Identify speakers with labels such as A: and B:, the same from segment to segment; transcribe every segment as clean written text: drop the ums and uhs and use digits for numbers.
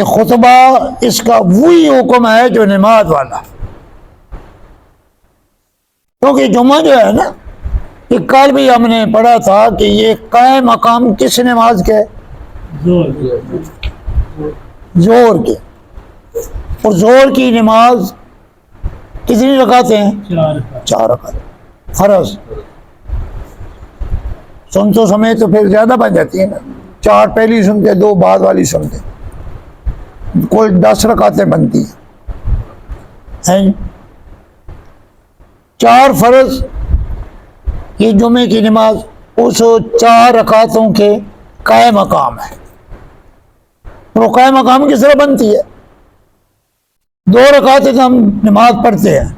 A: یہ خطبہ اس کا وہی حکم ہے جو نماز والا، کیونکہ جمعہ جو ہے نا، یہ کل بھی ہم نے پڑھا تھا کہ یہ قائم مقام کس نماز کے؟ ظہر کے۔ اور ظہر کی نماز کتنی رکعتیں ہیں؟ 4 رکعتیں فرض، سنتوں سمیت تو پھر زیادہ بن جاتی ہے نا، 4 پہلی سنتے، 2 بعد والی سنتے، کل 10 رکعتیں بنتی ہیں۔ 4 فرض یہ جمعے کی نماز اس 4 رکعتوں کے قائم مقام ہے۔ وہ قائم مقام کس طرح بنتی ہے؟ 2 رکعتیں ہم نماز پڑھتے ہیں،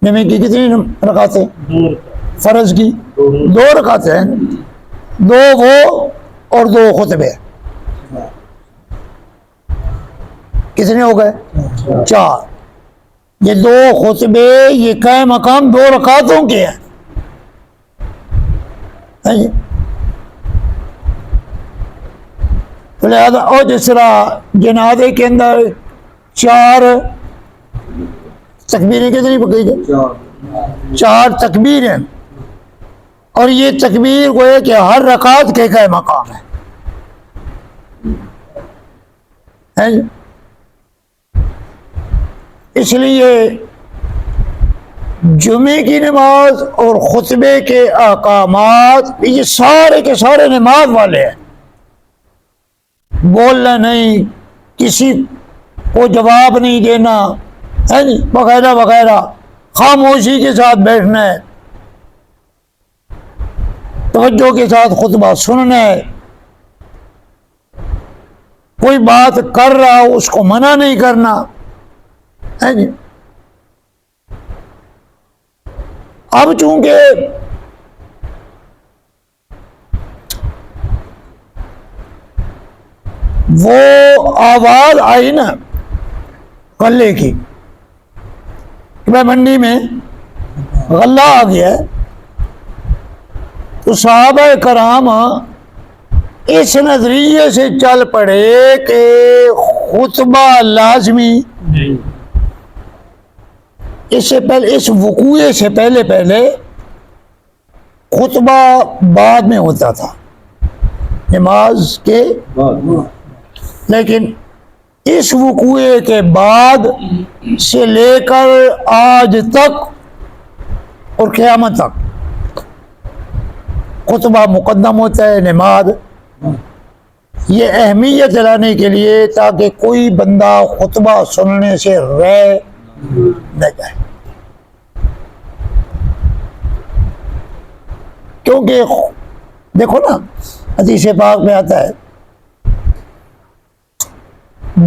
A: جمعے کی کتنی رکعتیں؟ فرض کی 2 رکعتیں ہیں، 2 وہ اور 2 خطبے، کتنے ہو گئے؟ 4۔ یہ 2 خطبے یہ قائم مقام 2 رکعتوں کے ہیں۔ لہذا اور جس طرح جنازے کے اندر 4 تکبیریں کتنی پکئی گئی؟ 4 تکبیریں، اور یہ تکبیر وہ ہے کہ ہر رکعت کے قائم مقام ہے۔ اس لیے جمعے کی نماز اور خطبے کے احکامات یہ سارے کے سارے نماز والے ہیں۔ بولنا نہیں، کسی کو جواب نہیں دینا ہے جی، وغیرہ وغیرہ، خاموشی کے ساتھ بیٹھنا ہے، توجہ کے ساتھ خطبہ سننا ہے، کوئی بات کر رہا ہو اس کو منع نہیں کرنا ہے جی۔ اب چونکہ وہ آواز آئی نا غلے کی کہ بھائی منڈی میں غلہ آ گیا ہے، تو صحابہ کرام اس نظریے سے چل پڑے کہ خطبہ لازمی، اس سے پہلے، اس وقوع سے پہلے خطبہ بعد میں ہوتا تھا نماز کے، لیکن اس وقوع کے بعد سے لے کر آج تک اور قیامت تک خطبہ مقدم ہوتا ہے نماز، یہ اہمیت دلانے کے لیے تاکہ کوئی بندہ خطبہ سننے سے رہ نہ جائے۔ کیونکہ دیکھو نا حدیث پاک میں آتا ہے،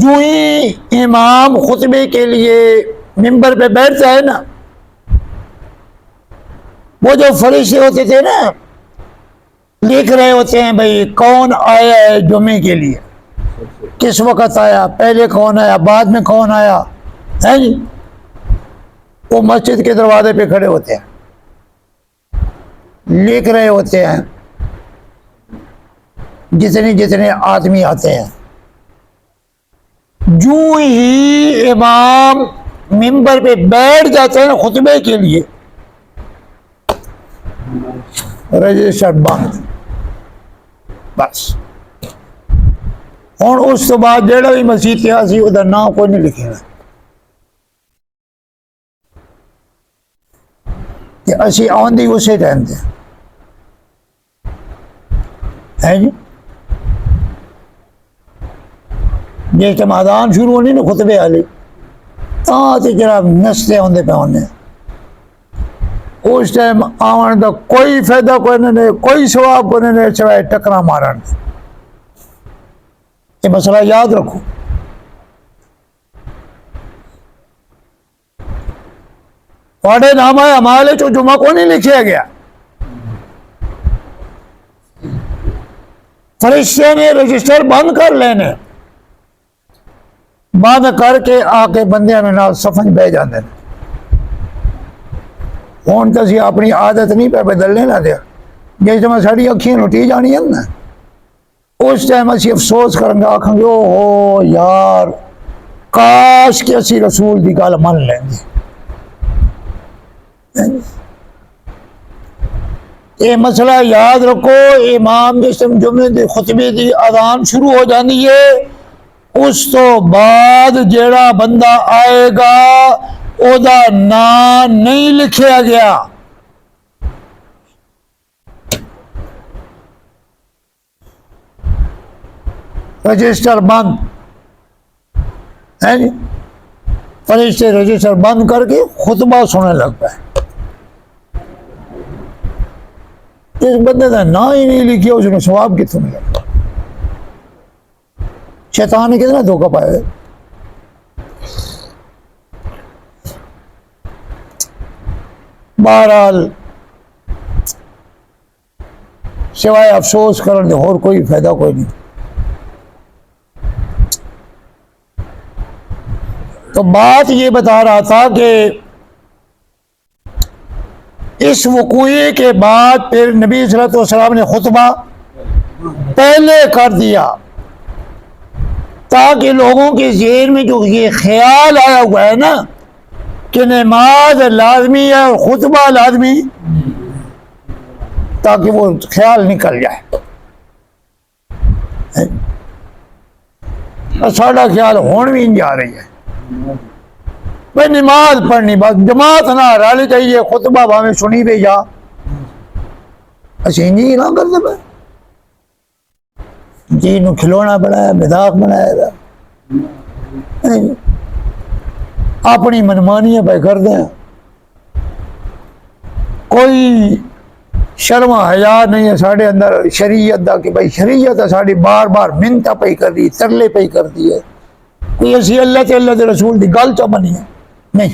A: جو ہی امام خطبے کے لیے ممبر پہ بیٹھتا ہے نا، وہ جو فرشتے ہوتے تھے نا لکھ رہے ہوتے ہیں بھائی کون آیا ہے جمعے کے لیے، کس وقت آیا، پہلے کون آیا، بعد میں کون آیا ہے جی، وہ مسجد کے دروازے پہ کھڑے ہوتے ہیں، لکھ رہے ہوتے ہیں جتنے آدمی آتے ہیں۔ جو ہی امام ممبر پہ بیٹھ جاتے ہیں خطبے کے لیے، رجسٹر بند، بس۔ اور اس تو بعد جڑا بھی مسیح سی ادھر نام کوئی نہیں لکھے گا کہ اسی آندھی اسے ٹائم دے ہے جی۔ جس ٹائم اذان شروع ہونی نا خطبے والی، تاں تے جناب نستے ہوندے پہ ہونے، اس ٹائم آن دا کوئی فائدہ کوئی نہیں، کوئی ثواب کوئی نہیں سوائے ٹکرا مارن۔ یہ مسئلہ یاد رکھو۔ تھوڑے نام اعمال چو جمعہ کو نہیں لکھیا گیا، فرشتے نے رجسٹر بند کر لینے، بند کر کے آ کے بندے میں نال صفن بہ جاندے ہیں۔ ہون تسی اپنی عادت نہیں پہ بدلنے نہ دیا، جس میں ساری اکھیں لٹی جانی ہیں نا، اس ٹائم اسی افسوس کریں گے، آکھیں گے او ہو یار کاش کہ اسی رسول دی گل من لیں گے۔ یہ مسئلہ یاد رکھو، امام جس ٹائم جمعے دی خطبے دی اذان شروع ہو جانی ہے، اس تو بعد جیڑا بندہ آئے گا او دا نام نہیں لکھیا گیا، رجسٹر بند ہے جی، فرشتے رجسٹر بند کر کے خطبہ سننے لگ پائے۔ اس بندے کا نام ہی نہیں لکھیا، اس نے ثواب کتوں ملا؟ شیطان نے کتنا دھوکہ پایا ہے۔ بہرحال سوائے افسوس کرنے دے اور کوئی فائدہ کوئی نہیں۔ تو بات یہ بتا رہا تھا کہ اس وقوعے کے بعد پھر نبی صلی اللہ علیہ وسلم نے خطبہ پہلے کر دیا تاکہ لوگوں کے ذہن میں جو یہ خیال آیا ہوا ہے نا کہ نماز لازمی ہے اور خطبہ لازمی، تاکہ وہ خیال نکل جائے۔ اور ساڑھا خیال ہون بھی نہیں جا رہی ہے، بھائی نماز پڑھنی بس جماعت نہ رل چاہیے، خطبہ بھاویں سنی پہ جا، اچھا نہیں نہ کرتے پہ جی نو کھلونا بنایا، مذاق بنایا گا، اپنی منمانیاں پہ کر دیں، کوئی شرم حیا نہیں ہے ساڑھے اندر شریعت دا کہ بھائی شریعت ہے ساڑھی بار بار منتہ پہ کر دی، ترلے پہ کر دی ہے، کوئی ایسی اللہ کے رسول دی گل تو بنی ہے نہیں،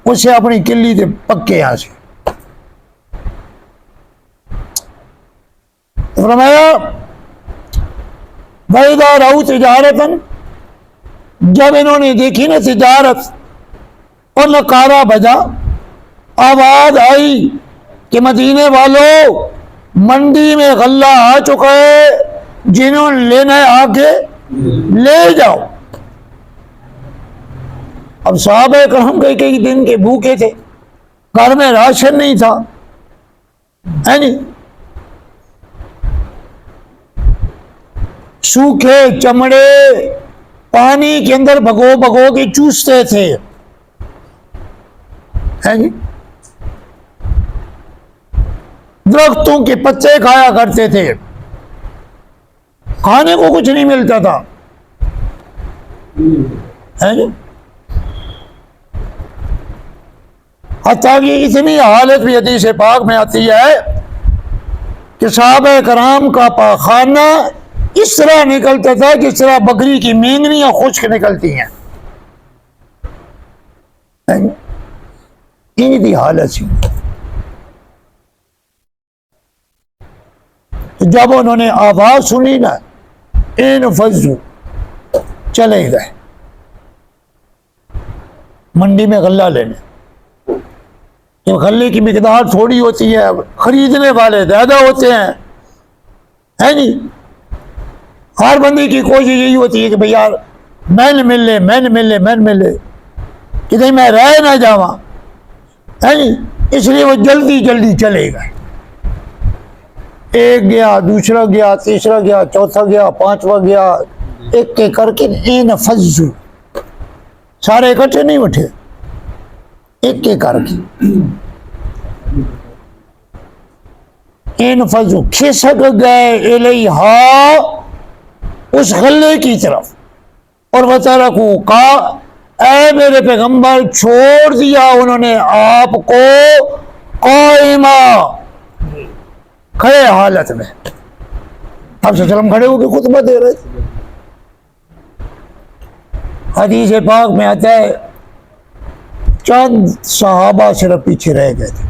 A: اسے اپنی کلی دے پکے یہاں سے۔ فرمایا وَإِذَا رَأَوْا تِجَارَةً، جب انہوں نے دیکھی نا تجارت اور نکارا بجا، آواز آئی کہ مدینے والوں منڈی میں غلہ آ چکا ہے، جنہوں نے لینا ہے آگے لے جاؤ۔ اب صحابہ کرام کئی دن کے بھوکے تھے، گھر میں راشن نہیں تھا، ہے نہیں، سوکھے چمڑے پانی کے اندر بھگو بھگو کے چوستے تھے، ہے نہیں، درختوں کے پتے کھایا کرتے تھے، کھانے کو کچھ نہیں ملتا تھا، ہے نہیں، حتیٰ کہ اتنی حالت بھی حدیث پاک میں آتی ہے کہ صحابہ کرام کا پاخانہ اس طرح نکلتا تھا جس طرح بکری کی مینگنیاں خشک نکلتی ہیں، ان کی حالت سی۔ جب انہوں نے آواز سنی نا انفضوا، چلے گئے منڈی میں غلہ لینے۔ تو غلے کی مقدار تھوڑی ہوتی ہے، خریدنے والے زیادہ ہوتے ہیں، ہے نہیں، ہر بندے کی کوشش یہی ہوتی ہے کہ بھئی یار مین مل لے کہ نہیں میں رہ نہ جاواں، ہے نہیں، اس لیے وہ جلدی جلدی چلے گئے، ایک گیا، دوسرا گیا، تیسرا گیا، چوتھا گیا، پانچواں گیا، ایک کے کر کے انفضوا، سارے اکٹھے نہیں اٹھے، ایک کے کر کے انفضوا، کھسک گئے الیہا، اس غلے کی طرف، اور وترکوکا، اے میرے پیغمبر چھوڑ دیا انہوں نے آپ کو قائما، کھڑے حالت میں۔ آپ صلی اللہ علیہ وسلم کھڑے ہو کے خطبہ دے رہے تھے۔ حدیث پاک میں آتا ہے چند صحابہ صرف پیچھے رہ گئے تھے،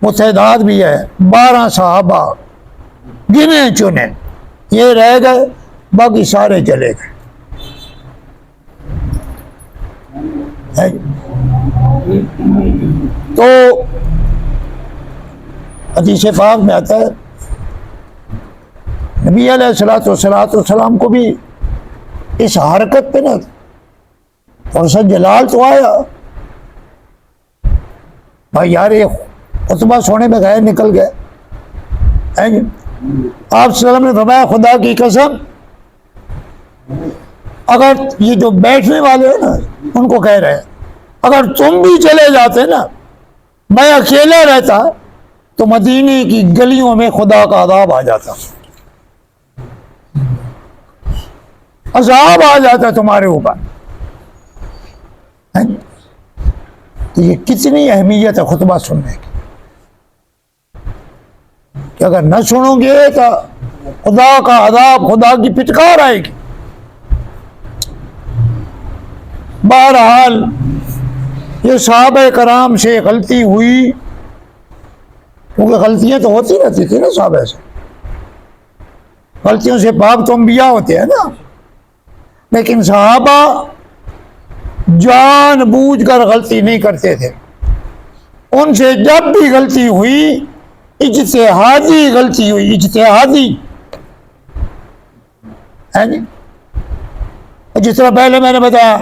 A: متعداد بھی ہے 12 صحابہ گنے چنے، یہ رہ گئے، باقی سارے چلے گئے۔ تو حدیث پاک میں آتا ہے نبی علیہ السلام کو بھی اس حرکت پہ نا اور سا جلال تو آیا، بھائی یار یہ خطبہ سونے میں گئے نکل گئے۔ آپ صلی اللہ علیہ وسلم نے فرمایا خدا کی قسم اگر یہ جو بیٹھنے والے ہیں نا ان کو کہہ رہے ہیں اگر تم بھی چلے جاتے نا میں اکیلا رہتا تو مدینے کی گلیوں میں خدا کا عذاب آ جاتا، عذاب آ جاتا تمہارے اوپر۔ تو یہ کتنی اہمیت ہے خطبہ سننے کی کہ اگر نہ سنو گے تو خدا کا عذاب، خدا کی پٹکار آئے گی۔ بہرحال یہ صحابہ کرام سے غلطی ہوئی، کیونکہ غلطیاں تو ہوتی رہتی تھی نا صحابہ سے، غلطیوں سے پاک تو انبیاء ہوتے ہیں نا، لیکن صحابہ جان بوجھ کر غلطی نہیں کرتے تھے۔ ان سے جب بھی غلطی ہوئی اجتہادی غلطی ہوئی، اجتہادی ہے جی۔ جس طرح پہلے میں نے بتایا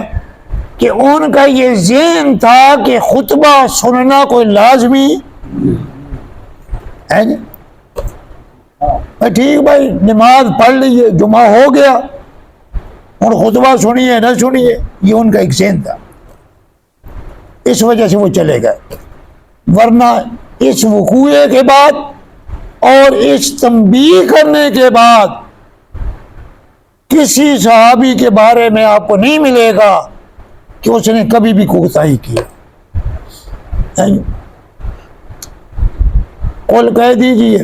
A: کہ ان کا یہ ذہن تھا کہ خطبہ سننا کوئی لازمی ہے جی، ٹھیک بھائی نماز پڑھ لیجیے جمعہ ہو گیا اور خطبہ سنیے نہ سنیے، یہ ان کا ایک ذہن تھا، اس وجہ سے وہ چلے گئے۔ ورنہ اس وقوع کے بعد اور اس تنبیہ کرنے کے بعد کسی صحابی کے بارے میں آپ کو نہیں ملے گا کہ اس نے کبھی بھی کوتاہی کیا۔ قل کہہ دیجیے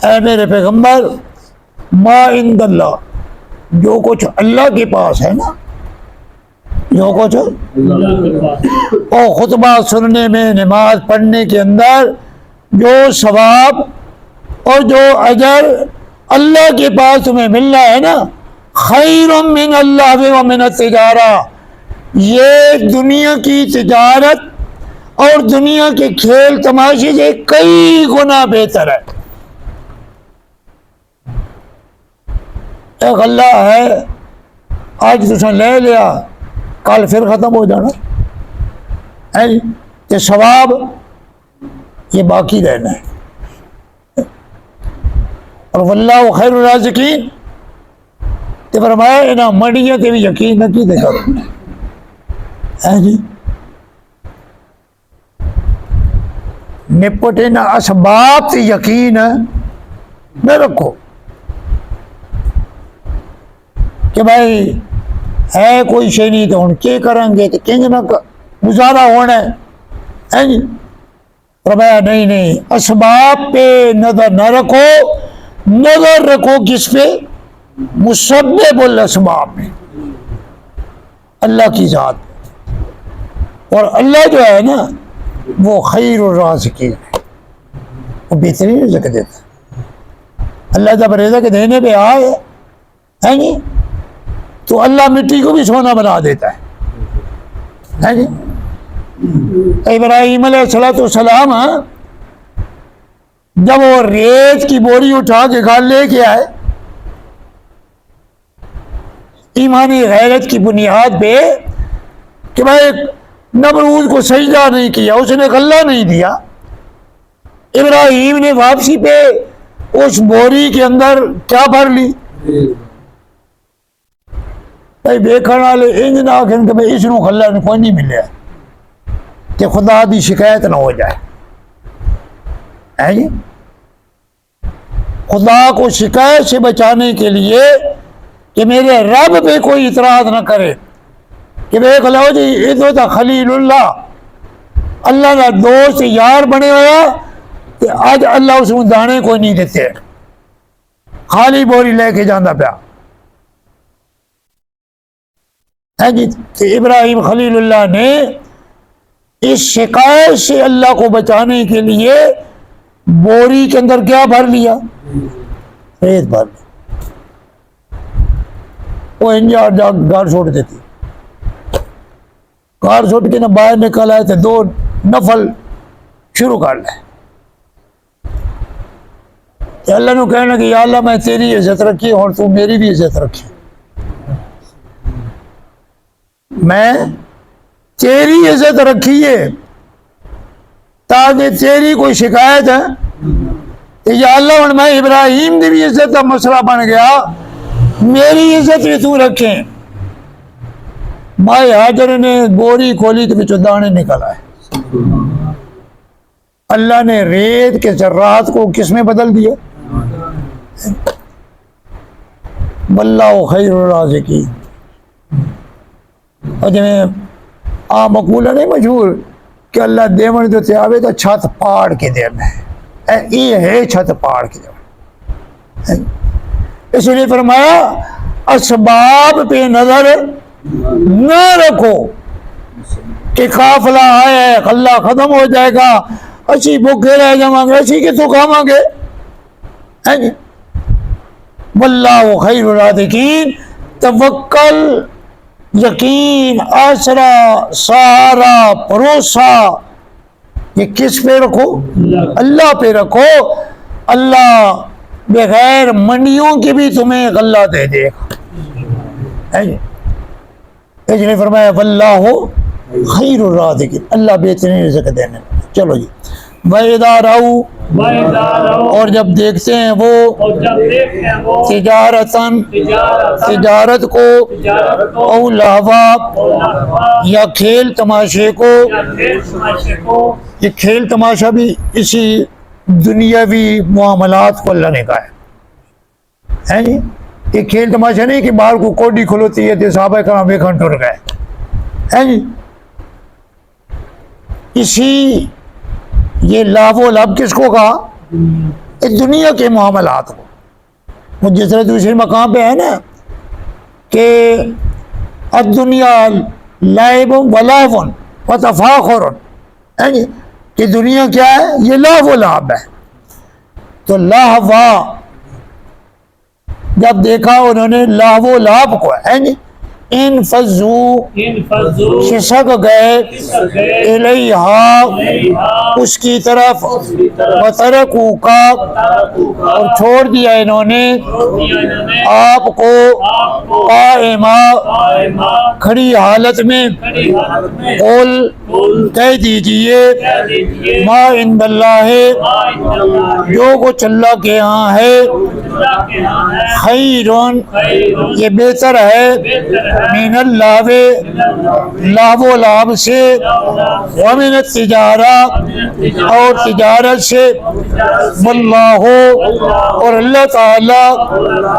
A: اے میرے پیغمبر ما عند اللہ، جو کچھ اللہ کے پاس ہے نا، جو کچھ اور خطبہ سننے میں، نماز پڑھنے کے اندر جو ثواب اور جو اجر اللہ کے پاس تمہیں مل رہا ہے نا، خیر من اللہ و من التجارہ، یہ دنیا کی تجارت اور دنیا کے کھیل تماشے سے کئی گنا بہتر ہے۔ ایک اللہ ہے آج تُساں لے لیا کل پھر ختم ہو جانا ہے جی، کہ ثواب یہ باقی رہنا ہے۔ اور واللہ خیر الرازقین تے فرمایا انہاں مڑیاں تے بھی یقین نہ کی دے کرو ہے جی، نپٹے نہ اسباب تے یقین نہ رکھو کہ بھائی ہے کوئی شے نہیں تو ہن کیا کریں گے، تو کنج نہ گزارا ہونا ہے جی۔ فرمایا نہیں اسباب پہ نظر نہ رکھو، نظر رکھو کس پہ؟ مسبب الاسباب میں، اللہ کی ذات پہ۔ اور اللہ جو ہے نا وہ خیر الرازقین ہے، وہ بہترین رزق دیتا ہے۔ اللہ جب رزق دینے پہ آئے ہے جی تو اللہ مٹی کو بھی سونا بنا دیتا ہے جی۔ ابراہیم علیہ السلام جب وہ ریت کی بوری اٹھا کے گھر لے کے آئے، ایمانی غیرت کی بنیاد پہ کہ بھائی نمرود کو سجدہ نہیں کیا، اس نے غلہ نہیں دیا، ابراہیم نے واپسی پہ اس بوری کے اندر کیا بھر لی؟ بھائی دیکھنے والے انج نہ آخر کہ بھائی اس نو غلہ کوئی نہیں ملیا کہ خدا دی شکایت نہ ہو جائے ہے جی۔ خدا کو شکایت سے بچانے کے لیے کہ میرے رب پہ کوئی اعتراض نہ کرے کہ دیکھ لو جی یہ تو خلیل اللہ، اللہ کا دوست یار بنے ہوا، کہ آج اللہ اس کو دانے کوئی نہیں دیتے، خالی بوری لے کے جانا پیا ہے جی۔ تو ابراہیم خلیل اللہ نے اس شکایت سے اللہ کو بچانے کے لیے بوری کے اندر کیا بھر لیا؟ ریت بھر لیا۔ وہ انجار جا گھر چھوڑ دیتی، گھر چھوڑ کے نہ باہر نکل آئے تھے، 2 نفل شروع کر لے کہ اللہ نے کہنے کہ یا اللہ میں تیری عزت رکھی اور تو میری بھی عزت رکھی، میں تیری عزت رکھی ہے تاکہ تیری کوئی شکایت ہے کہ یا اللہ ہن میں ابراہیم دی بھی عزت کا مسئلہ بن گیا، میری عزت بھی تو رکھیں۔ مائے ہاجر نے بوری کھولی تو بچوں دانے نکل آئے، اللہ نے ریت کے ذرات کو کس میں بدل دیا؟ واللہ خیر الرازقین۔ اور جنہیں عام مقولہ نہیں مشہور کہ اللہ دیون جو تے آوے تو چھت پاڑ کے دینا ہے، یہ ہے چھت پاڑ کے دینا۔ اس لیے فرمایا اسباب پہ نظر نہ رکھو کہ قافلہ آیا ہے اللہ ختم ہو جائے گا، اسی بھوکے رہ جاؤں گے، اسی کے تو کھاواں گے۔ واللہ خیر الرازقین، توکل، یقین، آسرا، سہارا، بھروسہ یہ کس پہ رکھو؟ اللہ پہ رکھو۔ اللہ بغیر منڈیوں کے بھی تمہیں غلہ دے دے گا۔ اس نے فرمایا واللہ خیر الرازقین، اللہ بہترین رزق دینے والا۔ چلو جی، وَإِذَا رَأَوْا، اور جب دیکھتے ہیں وہ تجارتاً، تجارت کو، او لہوا، یا کھیل تماشے کو۔ یہ کھیل تماشا بھی اسی دنیاوی معاملات کو اللہ نے کہا ہے جی۔ یہ کھیل تماشا نہیں کہ باہر کو کوڈی کھلوتی ہے تو صحابہ کرام ویکھن ٹر گئے ہے جی۔ اسی یہ لاو و لب کس کو کہا؟ اس دنیا کے معاملات کو۔ وہ جس طرح دوسرے مقام پہ ہے نا کہ الدنیا لعب و لہو و تفاخر، ہے جی، کہ دنیا کیا ہے؟ یہ لاو و لعب ہے۔ تو لاہوا جب دیکھا انہوں نے لاو و لعب کو ہے جی، انفضوا کھسک گئے الیہا اس کی طرف، وترکوکا اور چھوڑ دیا انہوں نے آپ کو قائما کھڑی حالت میں۔ قل کہہ دیجئے ما عند اللہ جو کچھ اللہ کے ہاں ہے، خیرون یہ بہتر ہے، من اللہ لاو و لعب سے، ومن التجارہ اور تجارت سے، واللہ اور اللہ تعالی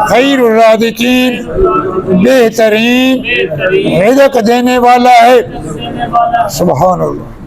A: خیر الرازقین بہترین رزق دینے والا ہے۔ سبحان اللہ۔